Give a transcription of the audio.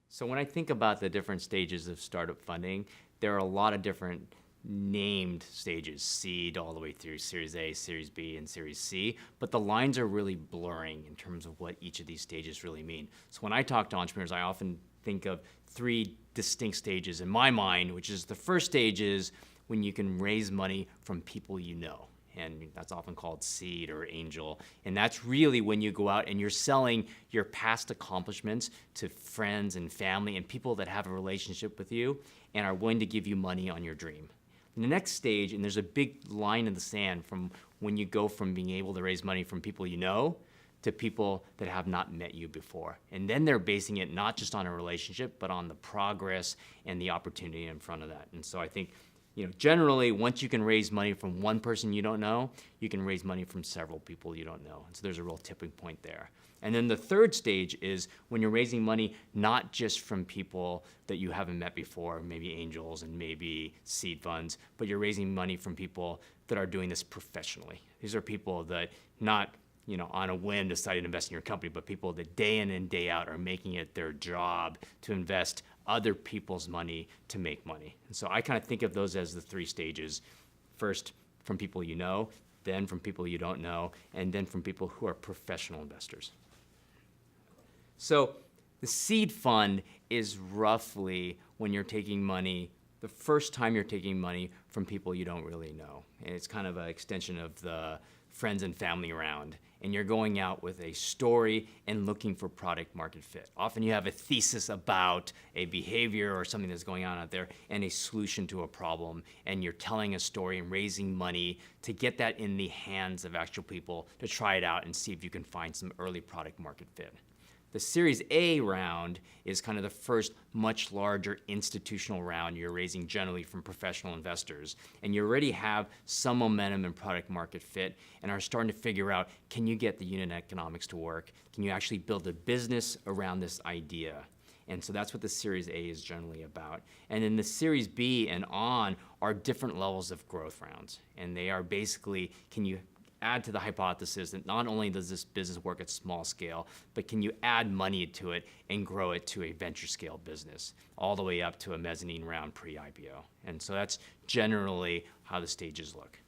So when I think about the different stages of startup funding, there are a lot of different named stages, seed all the way through Series A, Series B, and Series C, but the lines are really blurring in terms of what each of these stages really mean. So when I talk to entrepreneurs, I often think of three distinct stages in my mind, which is the first stage is when you can raise money from people you know. And that's often called seed or angel. And that's really when you go out and you're selling your past accomplishments to friends and family and people that have a relationship with you and are willing to give you money on your dream. And the next stage, and there's a big line in the sand from when you go from being able to raise money from people you know to people that have not met you before. And then they're basing it not just on a relationship, but on the progress and the opportunity in front of that. And so I think, generally, once you can raise money from one person you don't know, you can raise money from several people you don't know. And so there's a real tipping point there. And then the third stage is when you're raising money not just from people that you haven't met before, maybe angels and maybe seed funds, but you're raising money from people that are doing this professionally. These are people that not on a whim decide to invest in your company, but people that day in and day out are making it their job to invest other people's money to make money. And so I kind of think of those as the three stages. First, from people you know, then from people you don't know, and then from people who are professional investors. So the seed fund is roughly when you're taking money, the first time you're taking money from people you don't really know. And it's kind of an extension of the friends and family around. And you're going out with a story and looking for product market fit. Often you have a thesis about a behavior or something that's going on out there and a solution to a problem. And you're telling a story and raising money to get that in the hands of actual people to try it out and see if you can find some early product market fit. The Series A round is kind of the first much larger institutional round you're raising generally from professional investors. And you already have some momentum in product market fit and are starting to figure out, can you get the unit economics to work? Can you actually build a business around this idea? And so that's what the Series A is generally about. And then the Series B and on are different levels of growth rounds. And they are basically, can you add to the hypothesis that not only does this business work at small scale, but can you add money to it and grow it to a venture scale business, all the way up to a mezzanine round pre-IPO. And so that's generally how the stages look.